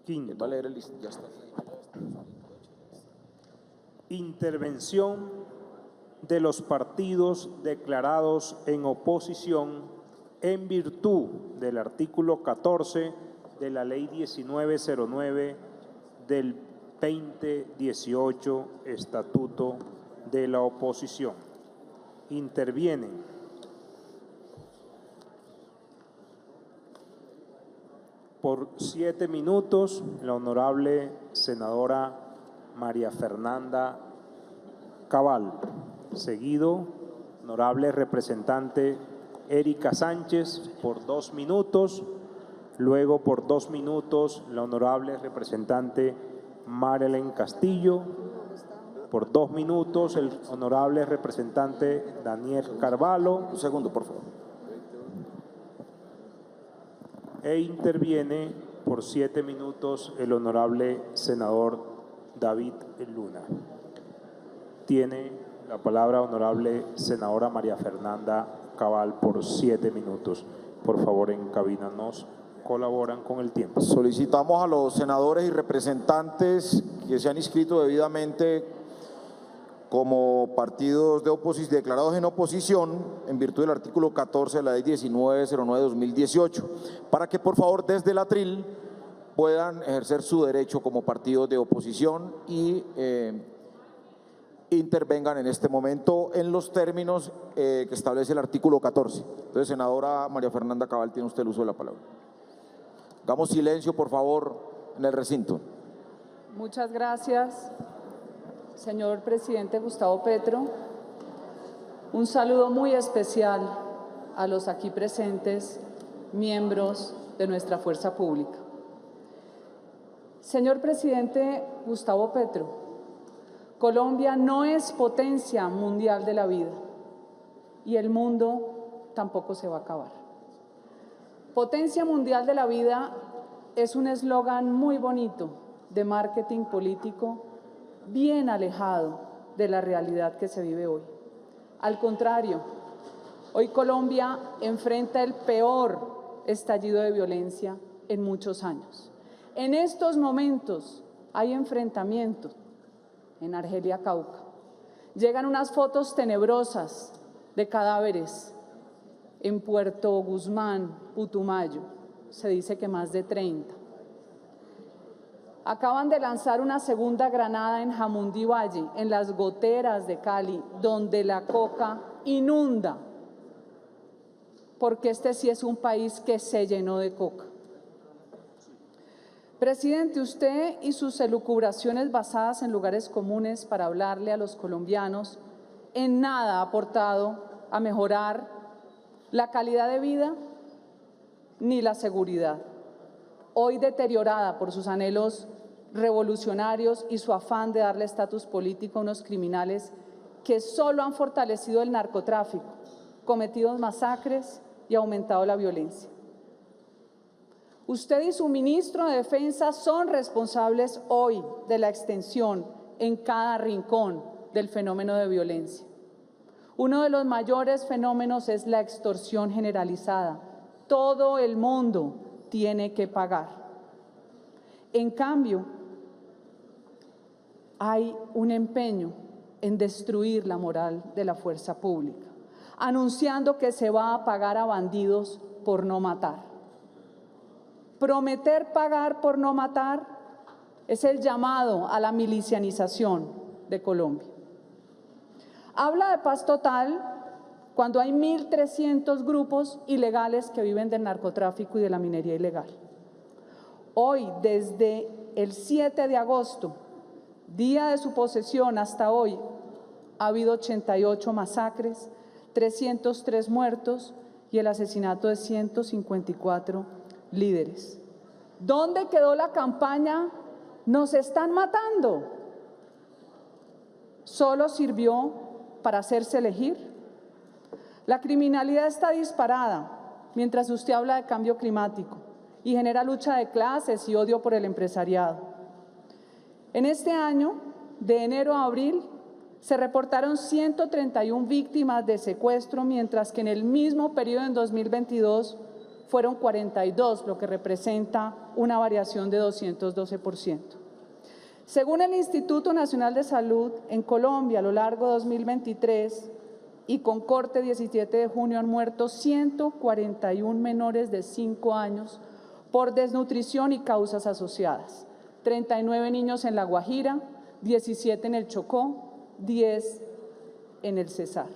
Quinto, Va a leer el listado, ya está. intervención de los partidos declarados en oposición en virtud del artículo 14 de la Ley 1909 del 2018, Estatuto de la Oposición. Intervienen por 7 minutos la honorable senadora María Fernanda Cabal. Seguido, honorable representante Erika Sánchez por 2 minutos. Luego, por 2 minutos, la honorable representante Marilyn Castillo. Por 2 minutos, el honorable representante Daniel Carvalho. Un segundo, por favor. E interviene por 7 minutos el honorable senador David Luna. Tiene la palabra honorable senadora María Fernanda Cabal por 7 minutos. Por favor, en cabina nos colaboran con el tiempo. Solicitamos a los senadores y representantes que se han inscrito debidamente como partidos de oposición, declarados en oposición en virtud del artículo 14 de la Ley 1909-2018, para que por favor desde el atril puedan ejercer su derecho como partidos de oposición y intervengan en este momento en los términos que establece el artículo 14. Entonces, senadora María Fernanda Cabal, tiene usted el uso de la palabra. Hagamos silencio, por favor, en el recinto. Muchas gracias, señor presidente Gustavo Petro. Un saludo muy especial a los aquí presentes, miembros de nuestra fuerza pública. Señor presidente Gustavo Petro, Colombia no es potencia mundial de la vida y el mundo tampoco se va a acabar. Potencia mundial de la vida es un eslogan muy bonito de marketing político, bien alejado de la realidad que se vive hoy. Al contrario, hoy Colombia enfrenta el peor estallido de violencia en muchos años. En estos momentos hay enfrentamientos en Argelia, Cauca. Llegan unas fotos tenebrosas de cadáveres en Puerto Guzmán, Putumayo, se dice que más de 30. Acaban de lanzar una segunda granada en Jamundí Valle, en las goteras de Cali, donde la coca inunda, porque este sí es un país que se llenó de coca. Presidente, usted y sus elucubraciones basadas en lugares comunes para hablarle a los colombianos en nada ha aportado a mejorar la calidad de vida ni la seguridad, hoy deteriorada por sus anhelos revolucionarios y su afán de darle estatus político a unos criminales que solo han fortalecido el narcotráfico, cometido masacres y aumentado la violencia. Usted y su ministro de Defensa son responsables hoy de la extensión en cada rincón del fenómeno de violencia. Uno de los mayores fenómenos es la extorsión generalizada. Todo el mundo tiene que pagar. En cambio, hay un empeño en destruir la moral de la fuerza pública, anunciando que se va a pagar a bandidos por no matar. Prometer pagar por no matar es el llamado a la milicianización de Colombia. Habla de paz total cuando hay 1.300 grupos ilegales que viven del narcotráfico y de la minería ilegal. Hoy, desde el 7 de agosto, día de su posesión hasta hoy, ha habido 88 masacres, 303 muertos y el asesinato de 154 líderes. ¿Dónde quedó la campaña "nos están matando"? ¿Solo sirvió para hacerse elegir? La criminalidad está disparada mientras usted habla de cambio climático y genera lucha de clases y odio por el empresariado. En este año, de enero a abril, se reportaron 131 víctimas de secuestro, mientras que en el mismo periodo en 2022 fueron 42, lo que representa una variación de 212%. Según el Instituto Nacional de Salud, en Colombia a lo largo de 2023 y con corte 17 de junio han muerto 141 menores de 5 años por desnutrición y causas asociadas, 39 niños en La Guajira, 17 en el Chocó, 10 en el Cesar.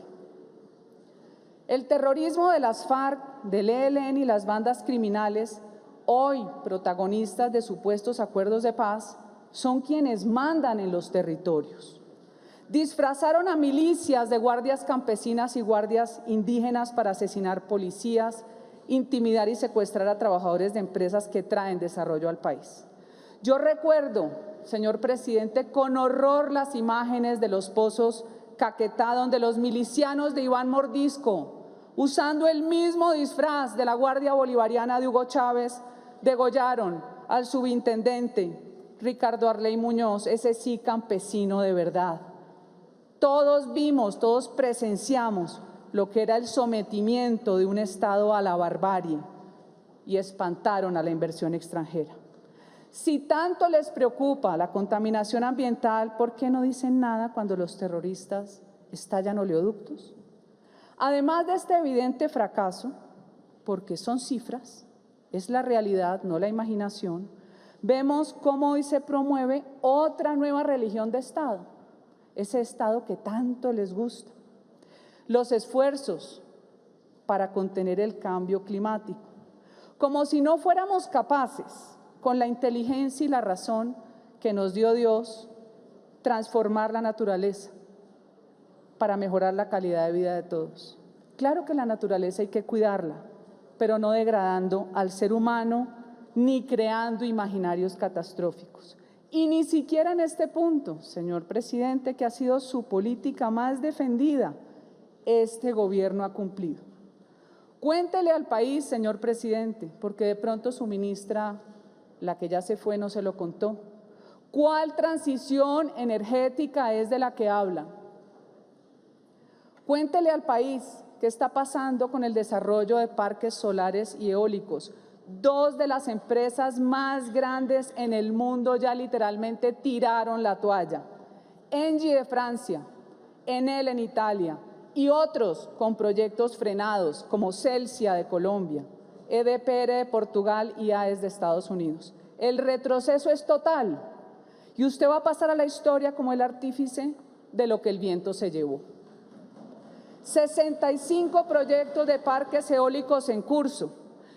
El terrorismo de las FARC, del ELN y las bandas criminales, hoy protagonistas de supuestos acuerdos de paz, son quienes mandan en los territorios. Disfrazaron a milicias de guardias campesinas y guardias indígenas para asesinar policías, intimidar y secuestrar a trabajadores de empresas que traen desarrollo al país. Yo recuerdo, señor presidente, con horror las imágenes de los pozos Caquetá, donde los milicianos de Iván Mordisco, usando el mismo disfraz de la Guardia Bolivariana de Hugo Chávez, degollaron al subintendente Ricardo Arley Muñoz, ese sí campesino de verdad. Todos vimos, todos presenciamos lo que era el sometimiento de un Estado a la barbarie y espantaron a la inversión extranjera. Si tanto les preocupa la contaminación ambiental, ¿por qué no dicen nada cuando los terroristas estallan oleoductos? Además de este evidente fracaso, porque son cifras, es la realidad, no la imaginación, vemos cómo hoy se promueve otra nueva religión de Estado, ese Estado que tanto les gusta. Los esfuerzos para contener el cambio climático, como si no fuéramos capaces, con la inteligencia y la razón que nos dio Dios, transformar la naturaleza para mejorar la calidad de vida de todos. Claro que la naturaleza hay que cuidarla, pero no degradando al ser humano ni creando imaginarios catastróficos. Y ni siquiera en este punto, señor presidente, que ha sido su política más defendida, este gobierno ha cumplido. Cuéntele al país, señor presidente, porque de pronto su ministra, la que ya se fue, no se lo contó. ¿Cuál transición energética es de la que habla? Cuéntele al país qué está pasando con el desarrollo de parques solares y eólicos. Dos de las empresas más grandes en el mundo ya literalmente tiraron la toalla. Engie de Francia, Enel en Italia y otros con proyectos frenados como Celsia de Colombia, EDPR de Portugal y AES de Estados Unidos. El retroceso es total y usted va a pasar a la historia como el artífice de lo que el viento se llevó. 65 proyectos de parques eólicos en curso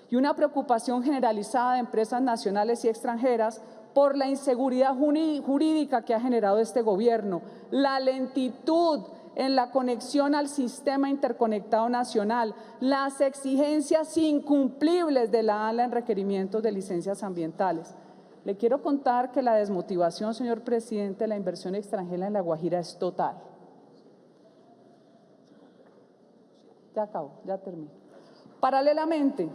y una preocupación generalizada de empresas nacionales y extranjeras por la inseguridad jurídica que ha generado este gobierno, la lentitud en la conexión al sistema interconectado nacional, las exigencias incumplibles de la ANLA en requerimientos de licencias ambientales. Le quiero contar que la desmotivación, señor presidente, de la inversión extranjera en La Guajira es total. Ya acabo, ya termino. Paralelamente,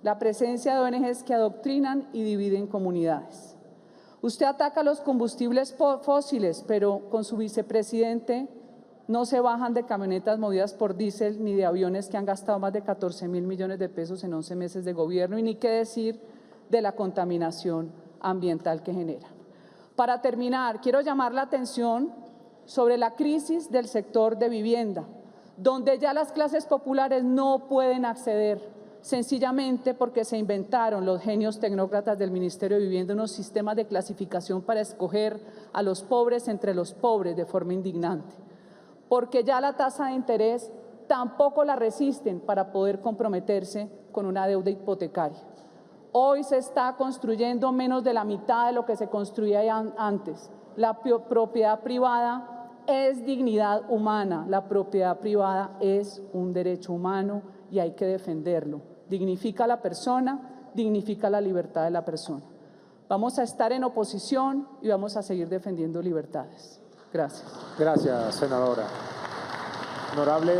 la presencia de ONGs que adoctrinan y dividen comunidades. Usted ataca los combustibles fósiles, pero con su vicepresidente no se bajan de camionetas movidas por diésel ni de aviones que han gastado más de 14.000 millones de pesos en 11 meses de gobierno y ni qué decir de la contaminación ambiental que genera. Para terminar, quiero llamar la atención sobre la crisis del sector de vivienda, donde ya las clases populares no pueden acceder, sencillamente porque se inventaron los genios tecnócratas del Ministerio de Vivienda unos sistemas de clasificación para escoger a los pobres entre los pobres de forma indignante, porque ya la tasa de interés tampoco la resisten para poder comprometerse con una deuda hipotecaria. Hoy se está construyendo menos de la mitad de lo que se construía antes. La propiedad privada es dignidad humana, la propiedad privada es un derecho humano y hay que defenderlo. Dignifica a la persona, dignifica la libertad de la persona. Vamos a estar en oposición y vamos a seguir defendiendo libertades. Gracias. Gracias, senadora. Honorable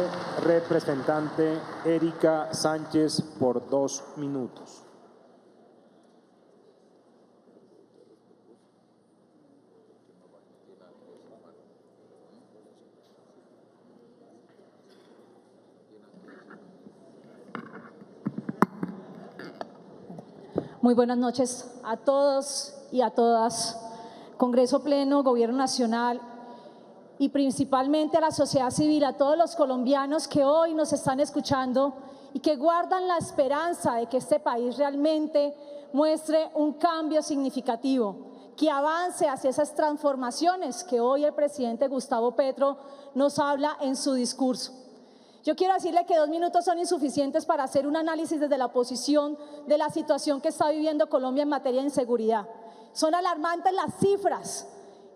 representante Erika Sánchez, por 2 minutos. Muy buenas noches a todos y a todas. Congreso Pleno, Gobierno Nacional y principalmente a la sociedad civil, a todos los colombianos que hoy nos están escuchando y que guardan la esperanza de que este país realmente muestre un cambio significativo, que avance hacia esas transformaciones que hoy el presidente Gustavo Petro nos habla en su discurso. Yo quiero decirle que 2 minutos son insuficientes para hacer un análisis desde la oposición de la situación que está viviendo Colombia en materia de inseguridad. Son alarmantes las cifras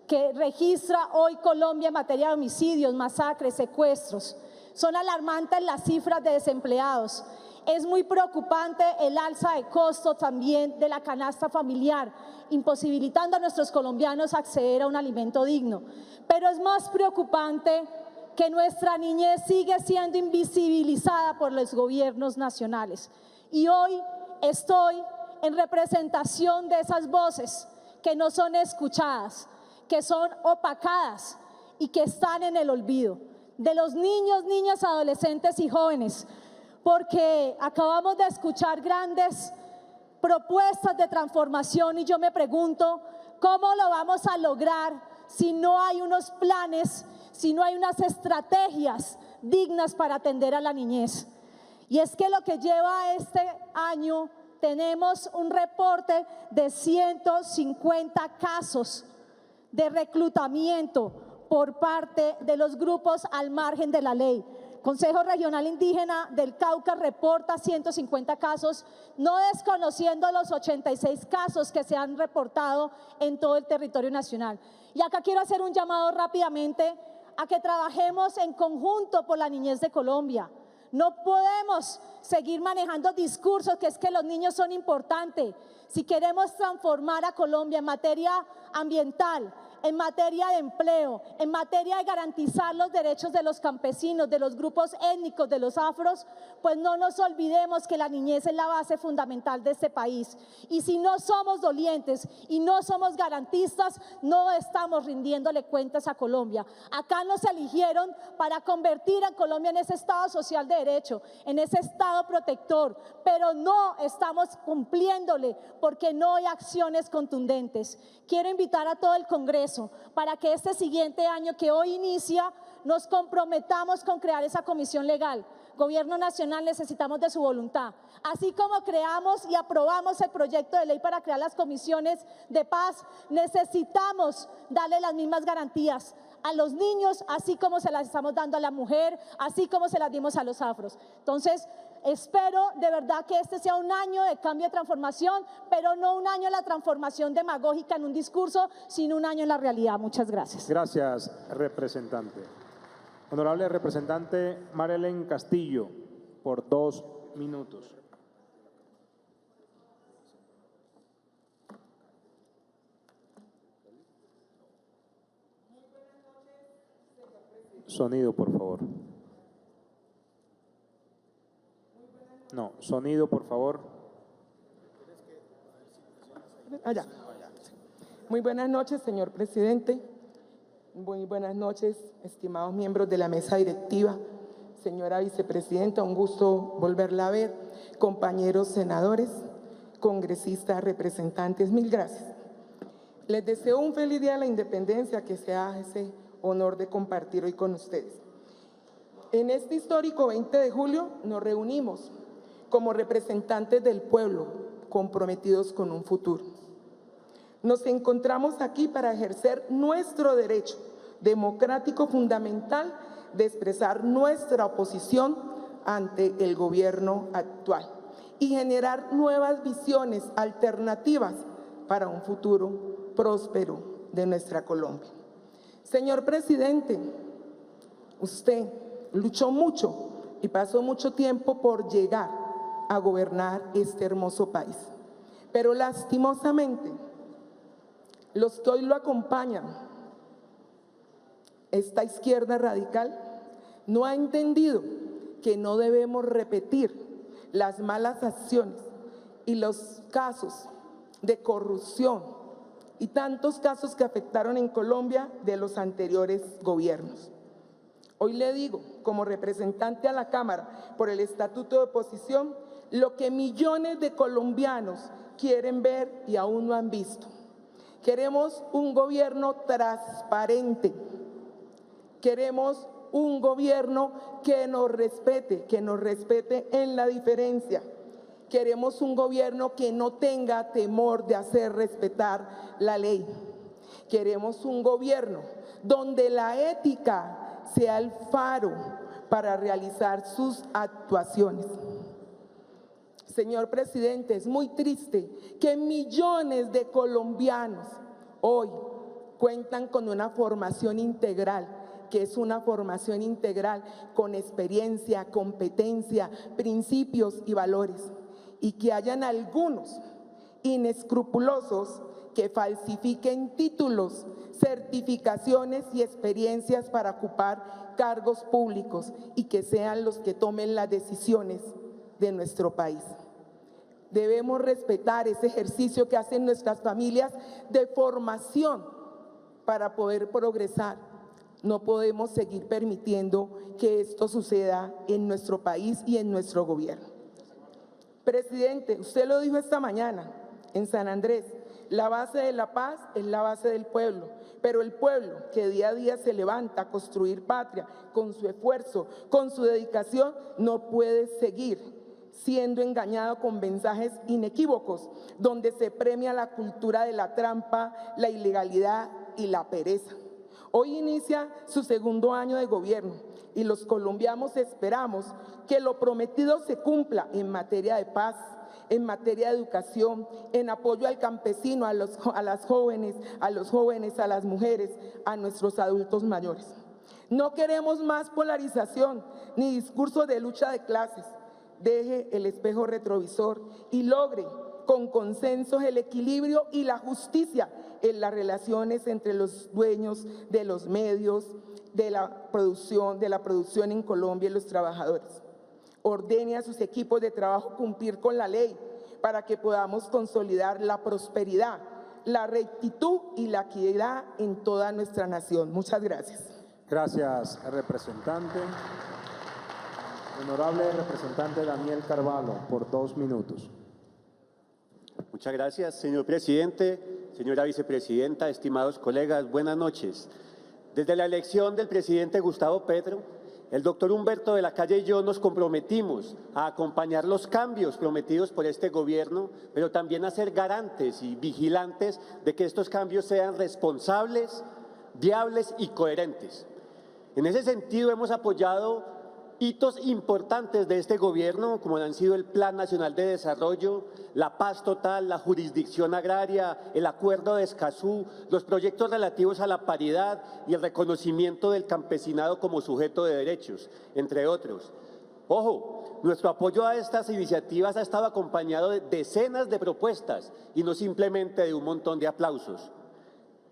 que registra hoy Colombia en materia de homicidios, masacres, secuestros. Son alarmantes las cifras de desempleados. Es muy preocupante el alza de costos también de la canasta familiar, imposibilitando a nuestros colombianos acceder a un alimento digno. Pero es más preocupante que nuestra niñez sigue siendo invisibilizada por los gobiernos nacionales. Y hoy estoy en representación de esas voces que no son escuchadas, que son opacadas y que están en el olvido, de los niños, niñas, adolescentes y jóvenes, porque acabamos de escuchar grandes propuestas de transformación y yo me pregunto, ¿cómo lo vamos a lograr si no hay unos planes, si no hay unas estrategias dignas para atender a la niñez? Y es que lo que lleva este año tenemos un reporte de 150 casos de reclutamiento por parte de los grupos al margen de la ley. Consejo Regional Indígena del Cauca reporta 150 casos, no desconociendo los 86 casos que se han reportado en todo el territorio nacional. Y acá quiero hacer un llamado rápidamente a que trabajemos en conjunto por la niñez de Colombia. No podemos seguir manejando discursos que es que los niños son importantes. Si queremos transformar a Colombia en materia ambiental, en materia de empleo, en materia de garantizar los derechos de los campesinos, de los grupos étnicos, de los afros, pues no nos olvidemos que la niñez es la base fundamental de este país. Y si no somos dolientes y no somos garantistas, no estamos rindiéndole cuentas a Colombia. Acá nos eligieron para convertir a Colombia en ese Estado social de derecho, en ese Estado protector, pero no estamos cumpliéndole porque no hay acciones contundentes. Quiero invitar a todo el Congreso para que este siguiente año que hoy inicia nos comprometamos con crear esa comisión legal. Gobierno Nacional, necesitamos de su voluntad. Así como creamos y aprobamos el proyecto de ley para crear las comisiones de paz, necesitamos darle las mismas garantías a los niños, así como se las estamos dando a la mujer, así como se las dimos a los afros. Entonces, espero de verdad que este sea un año de cambio de transformación, pero no un año de la transformación demagógica en un discurso, sino un año en la realidad. Muchas gracias. Gracias, representante. Honorable representante Marilyn Castillo, por 2 minutos. Sonido, por favor. No, sonido, por favor. Allá. Muy buenas noches, señor presidente. Muy buenas noches, estimados miembros de la mesa directiva. Señora vicepresidenta, un gusto volverla a ver. Compañeros senadores, congresistas, representantes, mil gracias. Les deseo un feliz día de la independencia, que sea ese honor de compartir hoy con ustedes. En este histórico 20 de julio nos reunimos como representantes del pueblo, comprometidos con un futuro. Nos encontramos aquí para ejercer nuestro derecho democrático fundamental de expresar nuestra oposición ante el gobierno actual y generar nuevas visiones alternativas para un futuro próspero de nuestra Colombia. Señor presidente, usted luchó mucho y pasó mucho tiempo por llegar a gobernar este hermoso país. Pero lastimosamente, los que hoy lo acompañan, esta izquierda radical, no ha entendido que no debemos repetir las malas acciones y los casos de corrupción y tantos casos que afectaron en Colombia de los anteriores gobiernos. Hoy le digo, como representante a la Cámara por el Estatuto de Oposición, lo que millones de colombianos quieren ver y aún no han visto. Queremos un gobierno transparente. Queremos un gobierno que nos respete en la diferencia. Queremos un gobierno que no tenga temor de hacer respetar la ley. Queremos un gobierno donde la ética sea el faro para realizar sus actuaciones. Señor presidente, es muy triste que millones de colombianos hoy cuentan con una formación integral, que es una formación integral con experiencia, competencia, principios y valores, y que hayan algunos inescrupulosos que falsifiquen títulos, certificaciones y experiencias para ocupar cargos públicos y que sean los que tomen las decisiones de nuestro país. Debemos respetar ese ejercicio que hacen nuestras familias de formación para poder progresar. No podemos seguir permitiendo que esto suceda en nuestro país y en nuestro gobierno. Presidente, usted lo dijo esta mañana en San Andrés, la base de la paz es la base del pueblo, pero el pueblo que día a día se levanta a construir patria con su esfuerzo, con su dedicación, no puede seguir siendo engañado con mensajes inequívocos, donde se premia la cultura de la trampa, la ilegalidad y la pereza. Hoy inicia su segundo año de gobierno y los colombianos esperamos que lo prometido se cumpla en materia de paz, en materia de educación, en apoyo al campesino, a las jóvenes, a los jóvenes, a las mujeres, a nuestros adultos mayores. No queremos más polarización ni discurso de lucha de clases. Deje el espejo retrovisor y logre con consensos el equilibrio y la justicia en las relaciones entre los dueños de los medios, de la producción en Colombia y los trabajadores. Ordene a sus equipos de trabajo cumplir con la ley para que podamos consolidar la prosperidad, la rectitud y la equidad en toda nuestra nación. Muchas gracias. Gracias, representante. Honorable representante Daniel Carvalho, por 2 minutos. Muchas gracias, señor presidente, señora vicepresidenta, estimados colegas, buenas noches. Desde la elección del presidente Gustavo Petro, el doctor Humberto de la Calle y yo nos comprometimos a acompañar los cambios prometidos por este gobierno, pero también a ser garantes y vigilantes de que estos cambios sean responsables, viables y coherentes. En ese sentido, hemos apoyado hitos importantes de este gobierno, como han sido el Plan Nacional de Desarrollo, la paz total, la jurisdicción agraria, el acuerdo de Escazú, los proyectos relativos a la paridad y el reconocimiento del campesinado como sujeto de derechos, entre otros. Ojo, nuestro apoyo a estas iniciativas ha estado acompañado de decenas de propuestas y no simplemente de un montón de aplausos.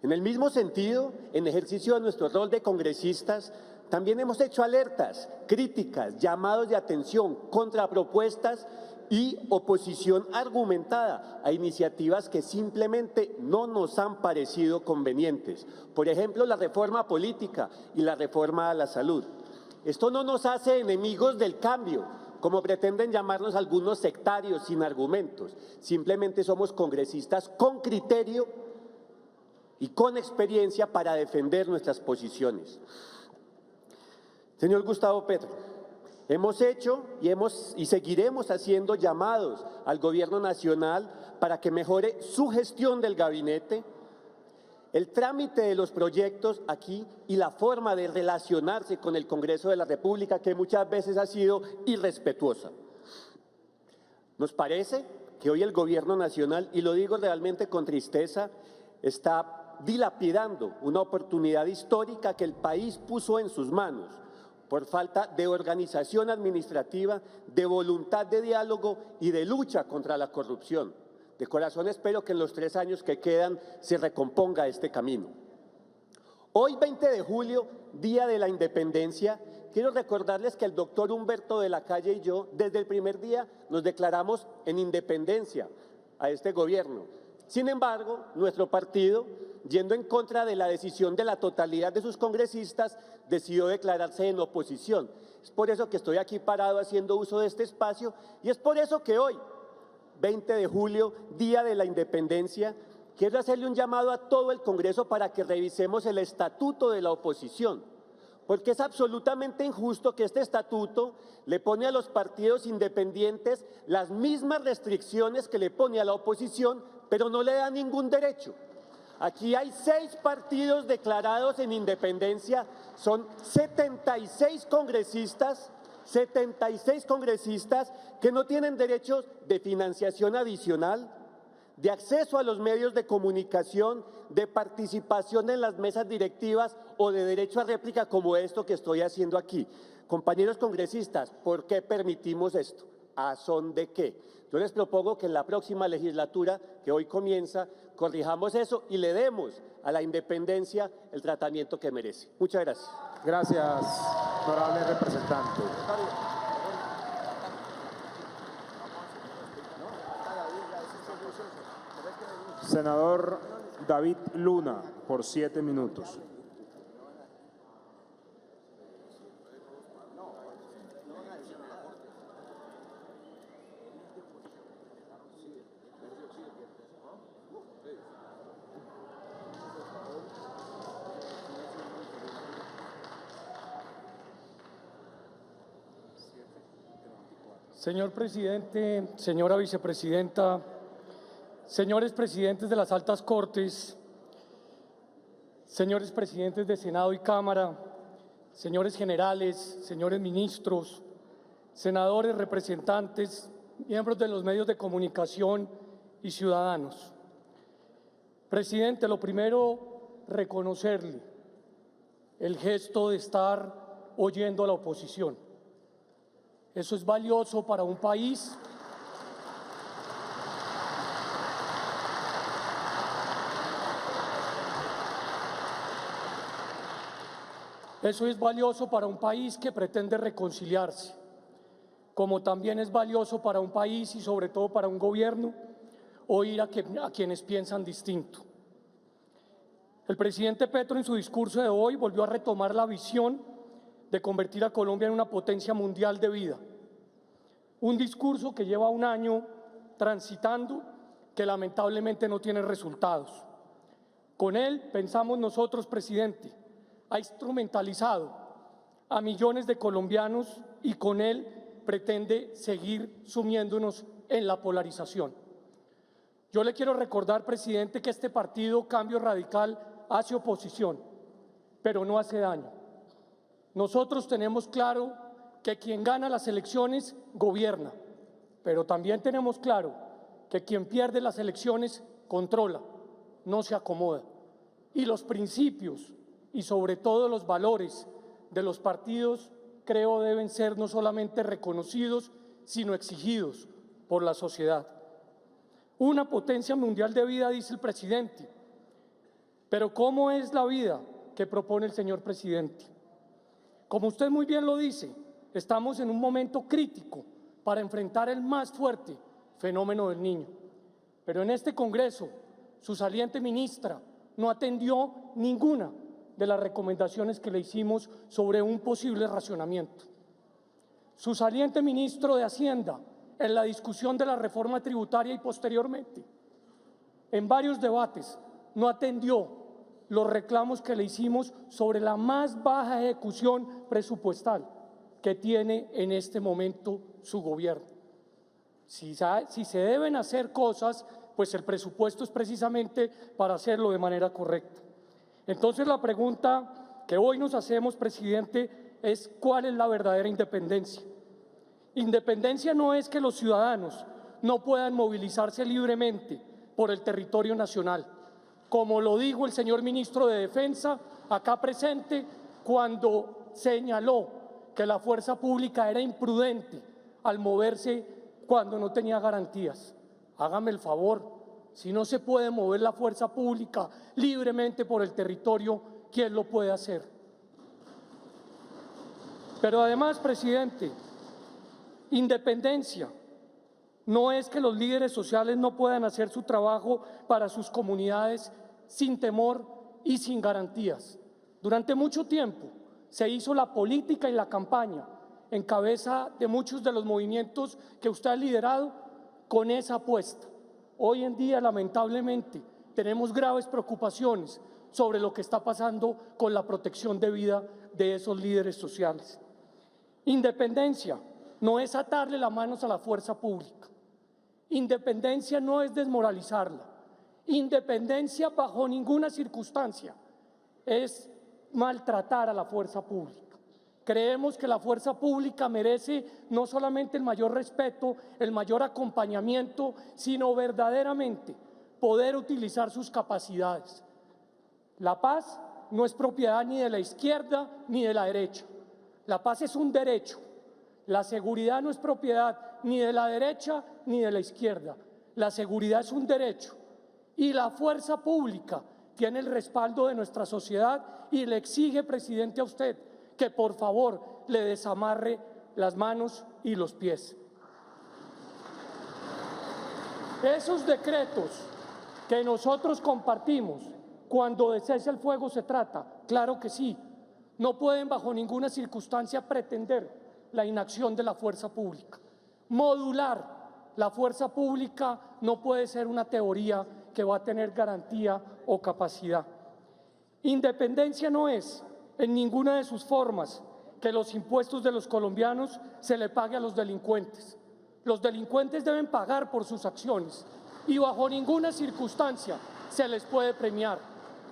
En el mismo sentido, en ejercicio de nuestro rol de congresistas, también hemos hecho alertas, críticas, llamados de atención contra propuestas y oposición argumentada a iniciativas que simplemente no nos han parecido convenientes. Por ejemplo, la reforma política y la reforma a la salud. Esto no nos hace enemigos del cambio, como pretenden llamarnos algunos sectarios sin argumentos. Simplemente somos congresistas con criterio y con experiencia para defender nuestras posiciones. Señor Gustavo Petro, hemos hecho y seguiremos haciendo llamados al Gobierno Nacional para que mejore su gestión del gabinete, el trámite de los proyectos aquí y la forma de relacionarse con el Congreso de la República, que muchas veces ha sido irrespetuosa. Nos parece que hoy el Gobierno Nacional, y lo digo realmente con tristeza, está dilapidando una oportunidad histórica que el país puso en sus manos, por falta de organización administrativa, de voluntad de diálogo y de lucha contra la corrupción. De corazón espero que en los 3 años que quedan se recomponga este camino. Hoy, 20 de julio, Día de la Independencia, quiero recordarles que el doctor Humberto de la Calle y yo, desde el primer día, nos declaramos en independencia a este gobierno. Sin embargo, nuestro partido, yendo en contra de la decisión de la totalidad de sus congresistas, decidió declararse en oposición. Es por eso que estoy aquí parado haciendo uso de este espacio y es por eso que hoy, 20 de julio, Día de la Independencia, quiero hacerle un llamado a todo el Congreso para que revisemos el estatuto de la oposición, porque es absolutamente injusto que este estatuto le pone a los partidos independientes las mismas restricciones que le pone a la oposición, pero no le da ningún derecho. Aquí hay 6 partidos declarados en independencia, son 76 congresistas que no tienen derechos de financiación adicional, de acceso a los medios de comunicación, de participación en las mesas directivas o de derecho a réplica como esto que estoy haciendo aquí. Compañeros congresistas, ¿por qué permitimos esto? ¿A son de qué? Yo les propongo que en la próxima legislatura, que hoy comienza, corrijamos eso y le demos a la independencia el tratamiento que merece. Muchas gracias. Gracias, honorable representante. Senador David Luna, por 7 minutos. Señor presidente, señora vicepresidenta, señores presidentes de las altas cortes, señores presidentes de Senado y Cámara, señores generales, señores ministros, senadores, representantes, miembros de los medios de comunicación y ciudadanos. Presidente, lo primero, reconocerle el gesto de estar oyendo a la oposición. Eso es valioso para un país. Eso es valioso para un país que pretende reconciliarse, como también es valioso para un país y sobre todo para un gobierno oír a quienes piensan distinto. El presidente Petro en su discurso de hoy volvió a retomar la visión de convertir a Colombia en una potencia mundial de vida. Un discurso que lleva un año transitando, que lamentablemente no tiene resultados. Con él, pensamos nosotros, presidente, ha instrumentalizado a millones de colombianos y con él pretende seguir sumiéndonos en la polarización. Yo le quiero recordar, presidente, que este partido Cambio Radical hace oposición, pero no hace daño. Nosotros tenemos claro que quien gana las elecciones gobierna, pero también tenemos claro que quien pierde las elecciones controla, no se acomoda. Y los principios y sobre todo los valores de los partidos, creo, deben ser no solamente reconocidos, sino exigidos por la sociedad. Una potencia mundial de vida, dice el presidente. Pero ¿cómo es la vida que propone el señor presidente? Como usted muy bien lo dice, estamos en un momento crítico para enfrentar el más fuerte fenómeno del niño. Pero en este Congreso, su saliente ministra no atendió ninguna de las recomendaciones que le hicimos sobre un posible racionamiento. Su saliente ministro de Hacienda, en la discusión de la reforma tributaria y posteriormente, en varios debates, no atendió los reclamos que le hicimos sobre la más baja ejecución presupuestal que tiene en este momento su gobierno. Si se deben hacer cosas, pues el presupuesto es precisamente para hacerlo de manera correcta. Entonces la pregunta que hoy nos hacemos, presidente, es ¿cuál es la verdadera independencia? Independencia no es que los ciudadanos no puedan movilizarse libremente por el territorio nacional, como lo dijo el señor ministro de Defensa acá presente cuando señaló que la fuerza pública era imprudente al moverse cuando no tenía garantías. Hágame el favor, si no se puede mover la fuerza pública libremente por el territorio, ¿quién lo puede hacer? Pero además, presidente, independencia no es que los líderes sociales no puedan hacer su trabajo para sus comunidades sin temor y sin garantías. Durante mucho tiempo se hizo la política y la campaña en cabeza de muchos de los movimientos que usted ha liderado con esa apuesta. Hoy en día, lamentablemente, tenemos graves preocupaciones sobre lo que está pasando con la protección de vida de esos líderes sociales. Independencia no es atarle las manos a la fuerza pública. Independencia no es desmoralizarla. Independencia bajo ninguna circunstancia es maltratar a la fuerza pública. Creemos que la fuerza pública merece no solamente el mayor respeto, el mayor acompañamiento, sino verdaderamente poder utilizar sus capacidades. La paz no es propiedad ni de la izquierda ni de la derecha. La paz es un derecho. La seguridad no es propiedad ni de la derecha ni de la izquierda. La seguridad es un derecho. Y la fuerza pública tiene el respaldo de nuestra sociedad y le exige, presidente, a usted que por favor le desamarre las manos y los pies. Esos decretos que nosotros compartimos, cuando de cese el fuego se trata, claro que sí, no pueden bajo ninguna circunstancia pretender la inacción de la fuerza pública. Modular la fuerza pública no puede ser una teoría que va a tener garantía o capacidad. Independencia no es, en ninguna de sus formas, que los impuestos de los colombianos se le pague a los delincuentes. Los delincuentes deben pagar por sus acciones y bajo ninguna circunstancia se les puede premiar.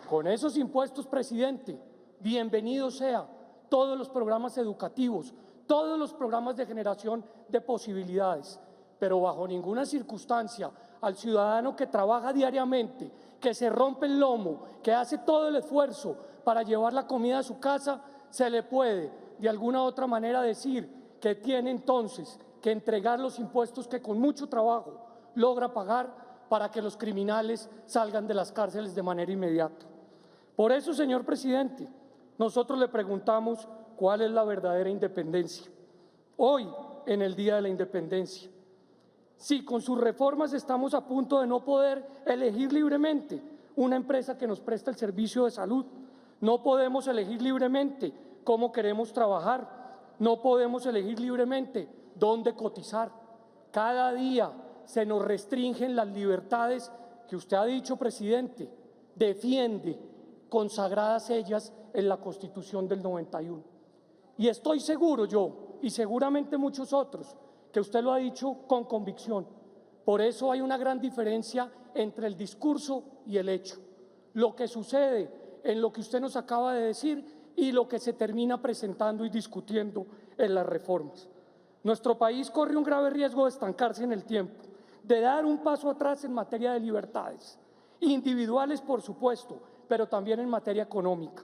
Con esos impuestos, presidente, bienvenido sea todos los programas educativos, todos los programas de generación de posibilidades, pero bajo ninguna circunstancia al ciudadano que trabaja diariamente, que se rompe el lomo, que hace todo el esfuerzo para llevar la comida a su casa, se le puede de alguna u otra manera decir que tiene entonces que entregar los impuestos que con mucho trabajo logra pagar para que los criminales salgan de las cárceles de manera inmediata. Por eso, señor presidente, nosotros le preguntamos cuál es la verdadera independencia. Hoy, en el Día de la Independencia, si con sus reformas estamos a punto de no poder elegir libremente una empresa que nos presta el servicio de salud, no podemos elegir libremente cómo queremos trabajar, no podemos elegir libremente dónde cotizar. Cada día se nos restringen las libertades que usted ha dicho, presidente, defiende, consagradas ellas en la Constitución del 91. Y estoy seguro yo, y seguramente muchos otros, que usted lo ha dicho con convicción. Por eso hay una gran diferencia entre el discurso y el hecho. Lo que sucede en lo que usted nos acaba de decir y lo que se termina presentando y discutiendo en las reformas. Nuestro país corre un grave riesgo de estancarse en el tiempo, de dar un paso atrás en materia de libertades, individuales por supuesto, pero también en materia económica.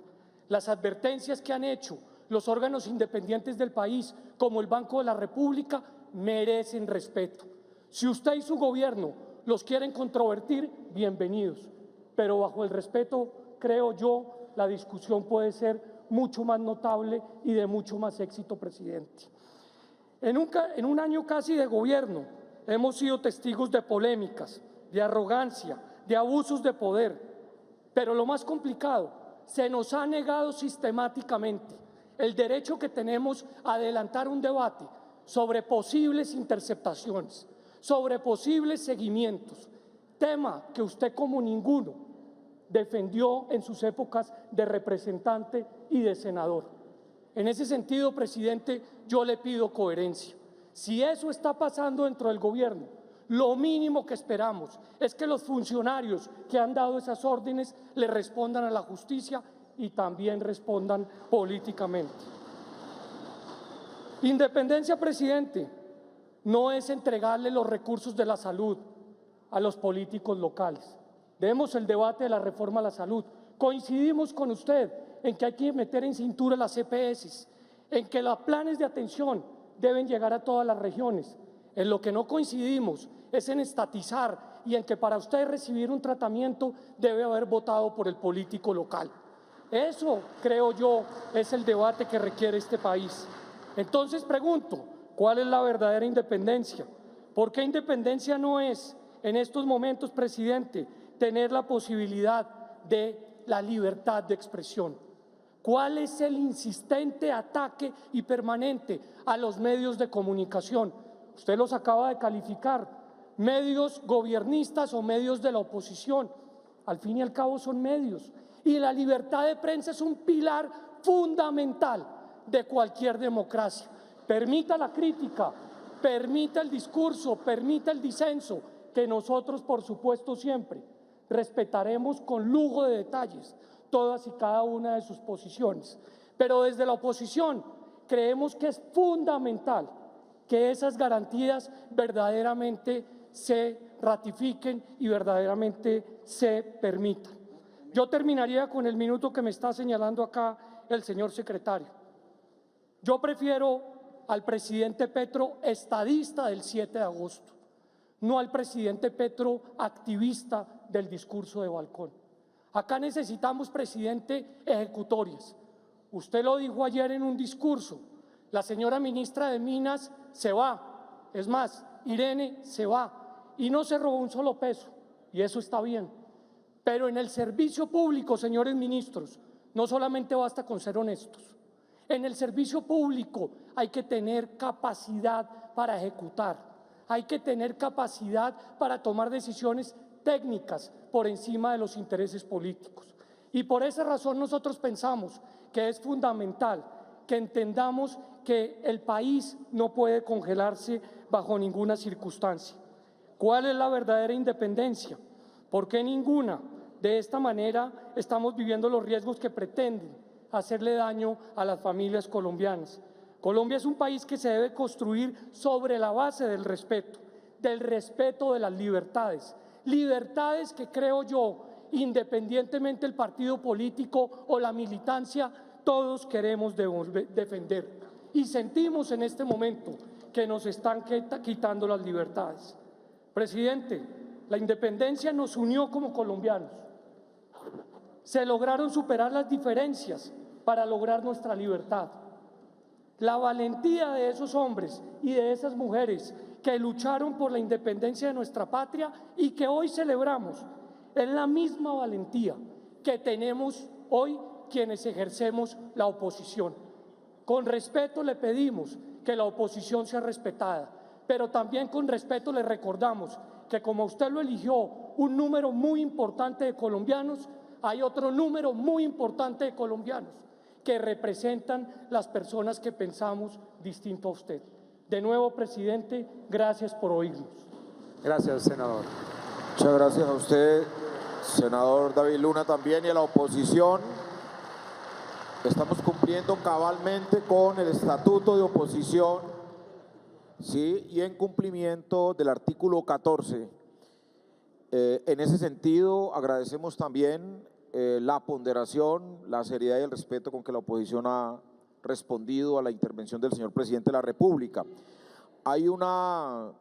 Las advertencias que han hecho los órganos independientes del país, como el Banco de la República, merecen respeto. Si usted y su gobierno los quieren controvertir, bienvenidos, pero bajo el respeto, creo yo, la discusión puede ser mucho más notable y de mucho más éxito, presidente. En un año casi de gobierno, hemos sido testigos de polémicas, de arrogancia, de abusos de poder, pero lo más complicado, se nos ha negado sistemáticamente el derecho que tenemos a adelantar un debate sobre posibles interceptaciones, sobre posibles seguimientos, tema que usted como ninguno defendió en sus épocas de representante y de senador. En ese sentido, presidente, yo le pido coherencia. Si eso está pasando dentro del gobierno, lo mínimo que esperamos es que los funcionarios que han dado esas órdenes le respondan a la justicia y también respondan políticamente. Independencia, presidente, no es entregarle los recursos de la salud a los políticos locales. Demos el debate de la reforma a la salud. Coincidimos con usted en que hay que meter en cintura las EPS, en que los planes de atención deben llegar a todas las regiones. En lo que no coincidimos es en estatizar y en que para usted recibir un tratamiento debe haber votado por el político local. Eso, creo yo, es el debate que requiere este país. Entonces pregunto, ¿cuál es la verdadera independencia? ¿Por qué independencia no es, en estos momentos, presidente, tener la posibilidad de la libertad de expresión? ¿Cuál es el insistente ataque y permanente a los medios de comunicación? Usted los acaba de calificar. medios gobiernistas o medios de la oposición. Al fin y al cabo son medios. Y la libertad de prensa es un pilar fundamental de cualquier democracia. Permita la crítica, permita el discurso, permita el disenso, que nosotros, por supuesto, siempre respetaremos con lujo de detalles todas y cada una de sus posiciones. Pero desde la oposición creemos que es fundamental que esas garantías verdaderamente se ratifiquen y verdaderamente se permitan. Yo terminaría con el minuto que me está señalando acá el señor secretario. Yo prefiero al presidente Petro estadista del 7 de agosto, no al presidente Petro activista del discurso de balcón. Acá necesitamos, presidente, ejecutorias. Usted lo dijo ayer en un discurso, la señora ministra de Minas se va, es más, Irene se va y no se robó un solo peso, y eso está bien. Pero en el servicio público, señores ministros, no solamente basta con ser honestos. En el servicio público hay que tener capacidad para ejecutar, hay que tener capacidad para tomar decisiones técnicas por encima de los intereses políticos. Y por esa razón nosotros pensamos que es fundamental que entendamos que el país no puede congelarse bajo ninguna circunstancia. ¿Cuál es la verdadera independencia? ¿Por qué ninguna? De esta manera estamos viviendo los riesgos que pretenden hacerle daño a las familias colombianas. Colombia es un país que se debe construir sobre la base del respeto de las libertades. Libertades que, creo yo, independientemente del partido político o la militancia, todos queremos defender. Y sentimos en este momento que nos están quitando las libertades. Presidente, la independencia nos unió como colombianos. Se lograron superar las diferencias para lograr nuestra libertad. La valentía de esos hombres y de esas mujeres que lucharon por la independencia de nuestra patria y que hoy celebramos es la misma valentía que tenemos hoy quienes ejercemos la oposición. Con respeto le pedimos que la oposición sea respetada, pero también con respeto le recordamos que, como usted lo eligió, un número muy importante de colombianos, hay otro número muy importante de colombianos que representan las personas que pensamos distinto a usted. De nuevo, presidente, gracias por oírnos. Gracias, senador. Muchas gracias a usted, senador David Luna, también, y a la oposición. Estamos cumpliendo cabalmente con el estatuto de oposición, ¿sí? Y en cumplimiento del artículo 14. En ese sentido, agradecemos también la ponderación, la seriedad y el respeto con que la oposición ha respondido a la intervención del señor presidente de la República. Hay una